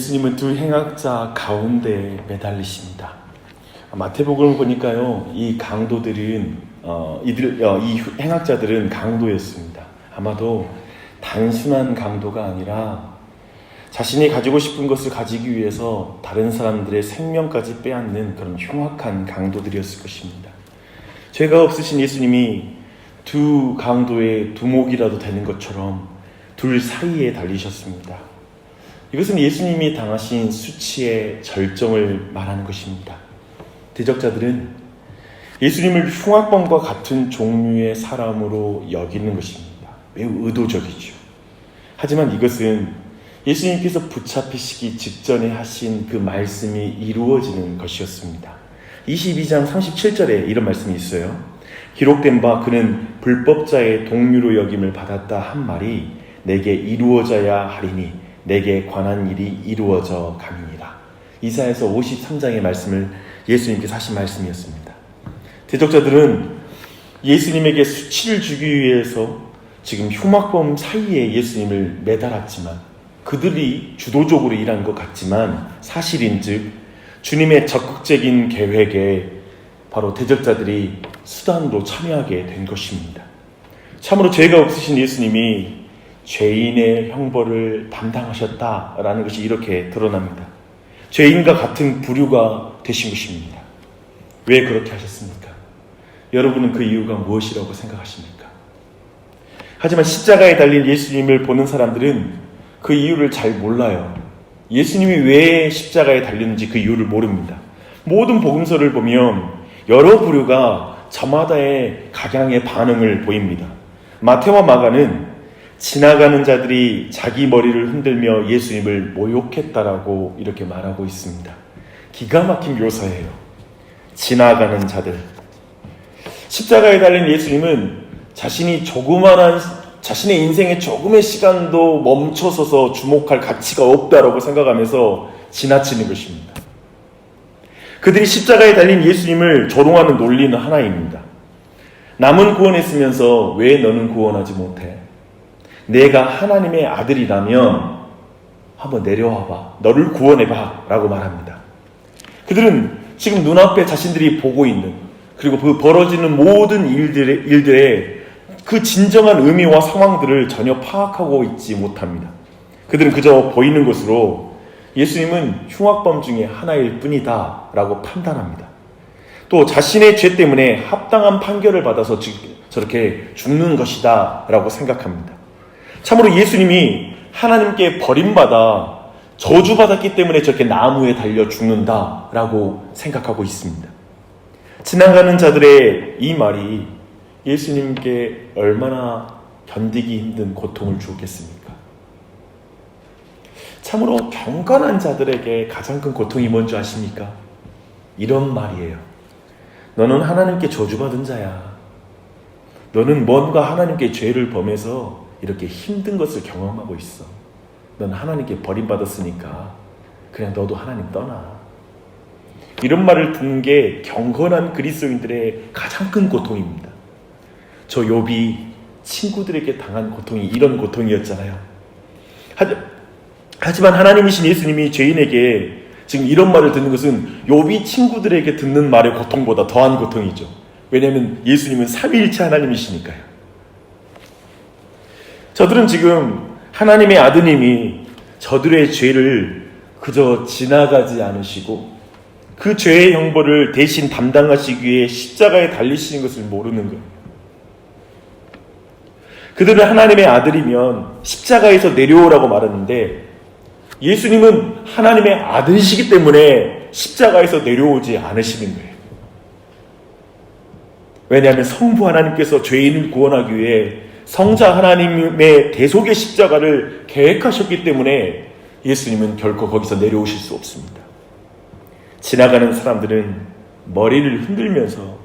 예수님은 두 행악자 가운데 매달리십니다. 마태복음을 보니까요, 이 강도들은 이 행악자들은 강도였습니다. 아마도 단순한 강도가 아니라 자신이 가지고 싶은 것을 가지기 위해서 다른 사람들의 생명까지 빼앗는 그런 흉악한 강도들이었을 것입니다. 죄가 없으신 예수님이 두 강도의 두목이라도 되는 것처럼 둘 사이에 달리셨습니다. 이것은 예수님이 당하신 수치의 절정을 말하는 것입니다. 대적자들은 예수님을 흉악범과 같은 종류의 사람으로 여기는 것입니다. 매우 의도적이죠. 하지만 이것은 예수님께서 붙잡히시기 직전에 하신 그 말씀이 이루어지는 것이었습니다. 22장 37절에 이런 말씀이 있어요. 기록된 바 그는 불법자의 동류로 여김을 받았다 한 말이 내게 이루어져야 하리니 내게 관한 일이 이루어져 가니니라. 이사야서 53장의 말씀을 예수님께서 하신 말씀이었습니다. 대적자들은 예수님에게 수치를 주기 위해서 지금 흉악범 사이에 예수님을 매달았지만 그들이 주도적으로 일한 것 같지만 사실인즉 주님의 적극적인 계획에 바로 대적자들이 수단으로 참여하게 된 것입니다. 참으로 죄가 없으신 예수님이 죄인의 형벌을 담당하셨다라는 것이 이렇게 드러납니다. 죄인과 같은 부류가 되신 것입니다. 왜 그렇게 하셨습니까? 여러분은 그 이유가 무엇이라고 생각하십니까? 하지만 십자가에 달린 예수님을 보는 사람들은 그 이유를 잘 몰라요. 예수님이 왜 십자가에 달렸는지 그 이유를 모릅니다. 모든 복음서를 보면 여러 부류가 저마다의 각양의 반응을 보입니다. 마태와 마가는 지나가는 자들이 자기 머리를 흔들며 예수님을 모욕했다라고 이렇게 말하고 있습니다. 기가 막힌 묘사예요. 지나가는 자들. 십자가에 달린 예수님은 자신의 인생의 조금의 시간도 멈춰서서 주목할 가치가 없다라고 생각하면서 지나치는 것입니다. 그들이 십자가에 달린 예수님을 조롱하는 논리는 하나입니다. 남은 구원했으면서 왜 너는 구원하지 못해? 내가 하나님의 아들이라면 한번 내려와봐. 너를 구원해봐. 라고 말합니다. 그들은 지금 눈앞에 자신들이 보고 있는 그리고 그 벌어지는 모든 일들의 그 진정한 의미와 상황들을 전혀 파악하고 있지 못합니다. 그들은 그저 보이는 것으로 예수님은 흉악범 중에 하나일 뿐이다 라고 판단합니다. 또 자신의 죄 때문에 합당한 판결을 받아서 저렇게 죽는 것이다 라고 생각합니다. 참으로 예수님이 하나님께 버림받아 저주받았기 때문에 저렇게 나무에 달려 죽는다 라고 생각하고 있습니다. 지나가는 자들의 이 말이 예수님께 얼마나 견디기 힘든 고통을 주었겠습니까? 참으로 경건한 자들에게 가장 큰 고통이 뭔지 아십니까? 이런 말이에요. 너는 하나님께 저주받은 자야. 너는 뭔가 하나님께 죄를 범해서 이렇게 힘든 것을 경험하고 있어. 넌 하나님께 버림받았으니까 그냥 너도 하나님 떠나. 이런 말을 듣는 게 경건한 그리스도인들의 가장 큰 고통입니다. 저 욥이 친구들에게 당한 고통이 이런 고통이었잖아요. 하지만 하나님이신 예수님이 죄인에게 지금 이런 말을 듣는 것은 욥이 친구들에게 듣는 말의 고통보다 더한 고통이죠. 왜냐하면 예수님은 삼위일체 하나님이시니까요. 저들은 지금 하나님의 아드님이 저들의 죄를 그저 지나가지 않으시고 그 죄의 형벌을 대신 담당하시기 위해 십자가에 달리시는 것을 모르는 거예요. 그들은 하나님의 아들이면 십자가에서 내려오라고 말했는데 예수님은 하나님의 아들이시기 때문에 십자가에서 내려오지 않으시는 거예요. 왜냐하면 성부 하나님께서 죄인을 구원하기 위해 성자 하나님의 대속의 십자가를 계획하셨기 때문에 예수님은 결코 거기서 내려오실 수 없습니다. 지나가는 사람들은 머리를 흔들면서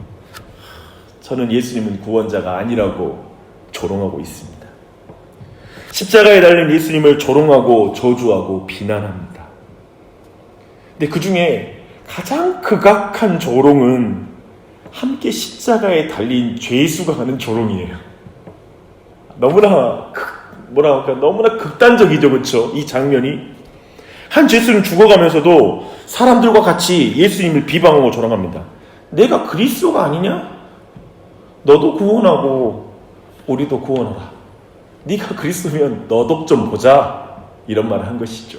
저는 예수님은 구원자가 아니라고 조롱하고 있습니다. 십자가에 달린 예수님을 조롱하고 저주하고 비난합니다. 근데 그 중에 가장 극악한 조롱은 함께 십자가에 달린 죄수가 하는 조롱이에요. 너무나 극단적이죠, 그렇죠? 이 장면이 한 죄수는 죽어가면서도 사람들과 같이 예수님을 비방하고 조롱합니다. 내가 그리스도가 아니냐? 너도 구원하고 우리도 구원하라. 네가 그리스도면 너도 좀 보자. 이런 말을 한 것이죠.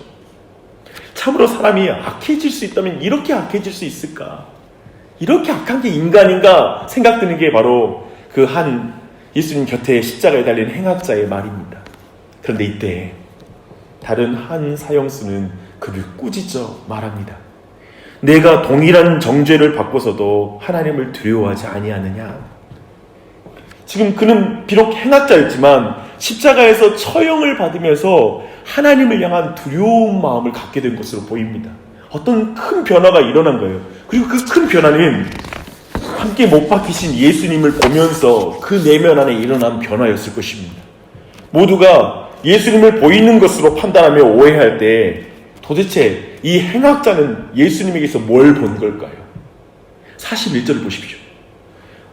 참으로 사람이 악해질 수 있다면 이렇게 악해질 수 있을까? 이렇게 악한 게 인간인가 생각드는 게 바로 그 한 예수님 곁에 십자가에 달린 행악자의 말입니다. 그런데 이때 다른 한 사형수는 그를 꾸짖어 말합니다. 내가 동일한 정죄를 받고서도 하나님을 두려워하지 아니하느냐? 지금 그는 비록 행악자였지만 십자가에서 처형을 받으면서 하나님을 향한 두려운 마음을 갖게 된 것으로 보입니다. 어떤 큰 변화가 일어난 거예요. 그리고 그 큰 변화는 함께 못 박히신 예수님을 보면서 그 내면 안에 일어난 변화였을 것입니다. 모두가 예수님을 보이는 것으로 판단하며 오해할 때 도대체 이 행악자는 예수님에게서 뭘 본 걸까요? 41절을 보십시오.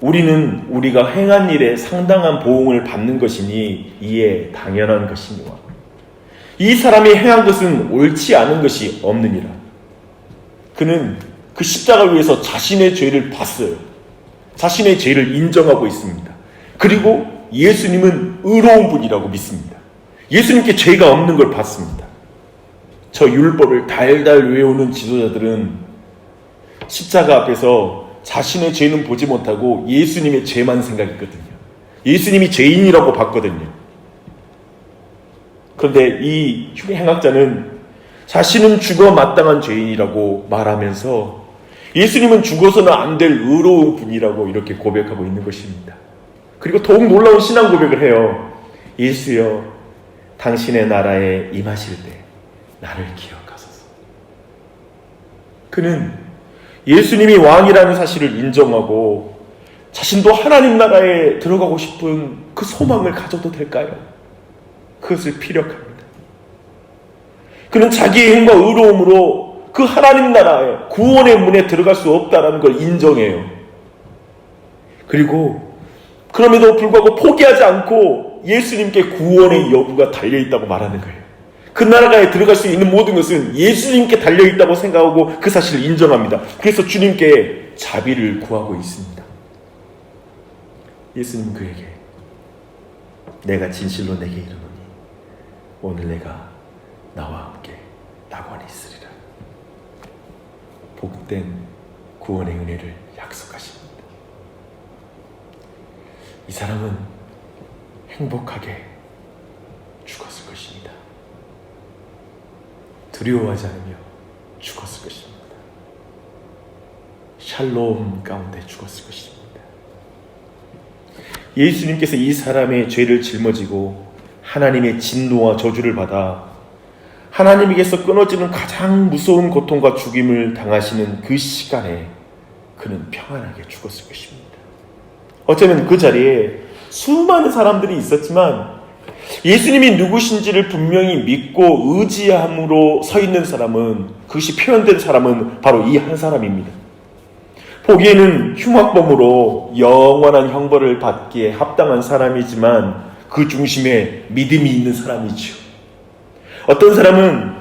우리는 우리가 행한 일에 상당한 보응을 받는 것이니 이에 당연한 것이니와 이 사람이 행한 것은 옳지 않은 것이 없느니라. 그는 그 십자가를 위해서 자신의 죄를 봤어요. 자신의 죄를 인정하고 있습니다. 그리고 예수님은 의로운 분이라고 믿습니다. 예수님께 죄가 없는 걸 봤습니다. 저 율법을 달달 외우는 지도자들은 십자가 앞에서 자신의 죄는 보지 못하고 예수님의 죄만 생각했거든요. 예수님이 죄인이라고 봤거든요. 그런데 이 행악자는 자신은 죽어 마땅한 죄인이라고 말하면서 예수님은 죽어서는 안 될 의로운 분이라고 이렇게 고백하고 있는 것입니다. 그리고 더욱 놀라운 신앙 고백을 해요. 예수여, 당신의 나라에 임하실 때 나를 기억하소서. 그는 예수님이 왕이라는 사실을 인정하고 자신도 하나님 나라에 들어가고 싶은 그 소망을 가져도 될까요? 그것을 피력합니다. 그는 자기의 힘과 의로움으로 그 하나님 나라에 구원의 문에 들어갈 수 없다는 걸 인정해요. 그리고 그럼에도 불구하고 포기하지 않고 예수님께 구원의 여부가 달려있다고 말하는 거예요. 그 나라에 들어갈 수 있는 모든 것은 예수님께 달려있다고 생각하고 그 사실을 인정합니다. 그래서 주님께 자비를 구하고 있습니다. 예수님 그에게 내가 진실로 내게 이르노니 오늘 내가 나와 함께 낙원에 있으리라. 복된 구원의 은혜를 약속하십니다. 이 사람은 행복하게 죽었을 것입니다. 두려워하지 않으며 죽었을 것입니다. 샬롬 가운데 죽었을 것입니다. 예수님께서 이 사람의 죄를 짊어지고 하나님의 진노와 저주를 받아 하나님에게서 끊어지는 가장 무서운 고통과 죽임을 당하시는 그 시간에 그는 평안하게 죽었을 것입니다. 어쩌면 그 자리에 수많은 사람들이 있었지만 예수님이 누구신지를 분명히 믿고 의지함으로 서 있는 사람은, 그것이 표현된 사람은 바로 이 한 사람입니다. 보기에는 흉악범으로 영원한 형벌을 받기에 합당한 사람이지만 그 중심에 믿음이 있는 사람이죠. 어떤 사람은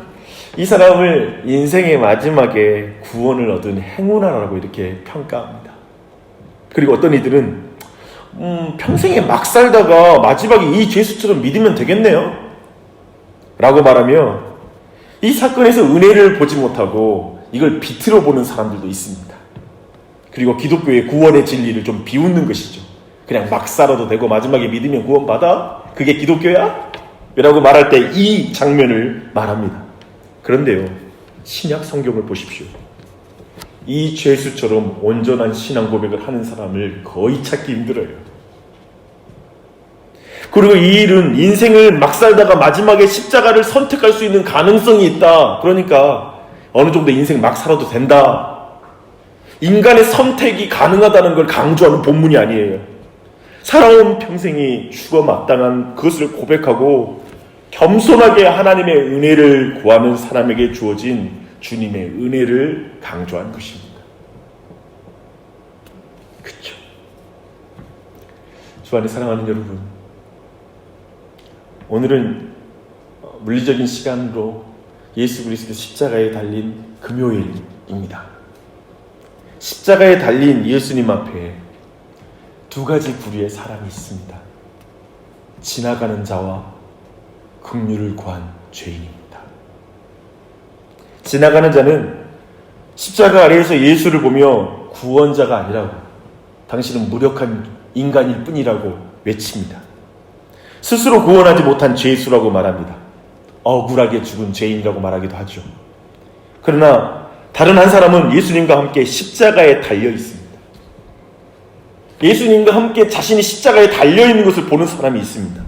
이 사람을 인생의 마지막에 구원을 얻은 행운아라고 이렇게 평가합니다. 그리고 어떤 이들은 평생에 막 살다가 마지막에 이 죄수처럼 믿으면 되겠네요 라고 말하며 이 사건에서 은혜를 보지 못하고 이걸 비틀어 보는 사람들도 있습니다. 그리고 기독교의 구원의 진리를 좀 비웃는 것이죠. 그냥 막 살아도 되고 마지막에 믿으면 구원받아? 그게 기독교야? 라고 말할 때 이 장면을 말합니다. 그런데요, 신약 성경을 보십시오. 이 죄수처럼 온전한 신앙 고백을 하는 사람을 거의 찾기 힘들어요. 그리고 이 일은 인생을 막 살다가 마지막에 십자가를 선택할 수 있는 가능성이 있다. 그러니까 어느 정도 인생 막 살아도 된다. 인간의 선택이 가능하다는 걸 강조하는 본문이 아니에요. 살아온 평생이 죽어 마땅한 그것을 고백하고 겸손하게 하나님의 은혜를 구하는 사람에게 주어진 주님의 은혜를 강조한 것입니다. 그렇죠? 주 안에 사랑하는 여러분, 오늘은 물리적인 시간으로 예수 그리스도 십자가에 달린 금요일입니다. 십자가에 달린 예수님 앞에 두 가지 부류의 사람이 있습니다. 지나가는 자와 긍휼을 구한 죄인입니다. 지나가는 자는 십자가 아래에서 예수를 보며 구원자가 아니라고, 당신은 무력한 인간일 뿐이라고 외칩니다. 스스로 구원하지 못한 죄수라고 말합니다. 억울하게 죽은 죄인이라고 말하기도 하죠. 그러나 다른 한 사람은 예수님과 함께 십자가에 달려 있습니다. 예수님과 함께 자신이 십자가에 달려있는 것을 보는 사람이 있습니다.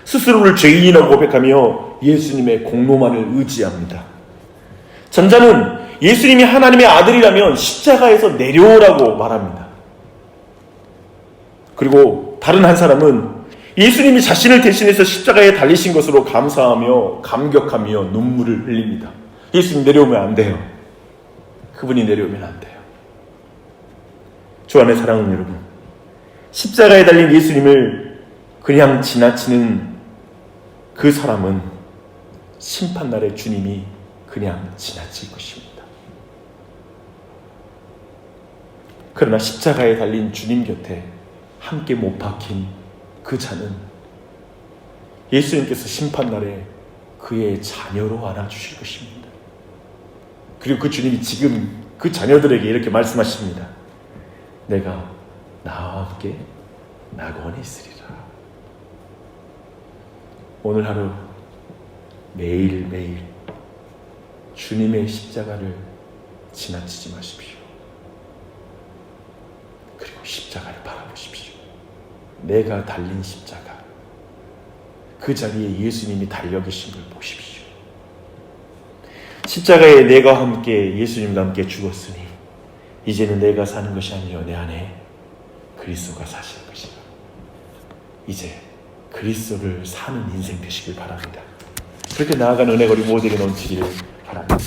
스스로를 죄인이라고 고백하며 예수님의 공로만을 의지합니다. 전자는 예수님이 하나님의 아들이라면 십자가에서 내려오라고 말합니다. 그리고 다른 한 사람은 예수님이 자신을 대신해서 십자가에 달리신 것으로 감사하며 감격하며 눈물을 흘립니다. 예수님 내려오면 안 돼요. 그분이 내려오면 안 돼요. 주 안에 사랑하는 여러분, 십자가에 달린 예수님을 그냥 지나치는 그 사람은 심판날에 주님이 그냥 지나칠 것입니다. 그러나 십자가에 달린 주님 곁에 함께 못 박힌 그 자는 예수님께서 심판날에 그의 자녀로 안아주실 것입니다. 그리고 그 주님이 지금 그 자녀들에게 이렇게 말씀하십니다. 내가 나와 함께 낙원에 있으리라. 오늘 하루 매일매일 주님의 십자가를 지나치지 마십시오. 그리고 십자가를 바라보십시오. 내가 달린 십자가, 그 자리에 예수님이 달려 계신 걸 보십시오. 십자가에 내가 함께 예수님과 함께 죽었으니 이제는 내가 사는 것이 아니라 내 안에 그리스도가 사시는 것이다. 이제 그리스도를 사는 인생 되시길 바랍니다. 그렇게 나아가는 은혜가 우리 모두에게 넘치기를 바랍니다.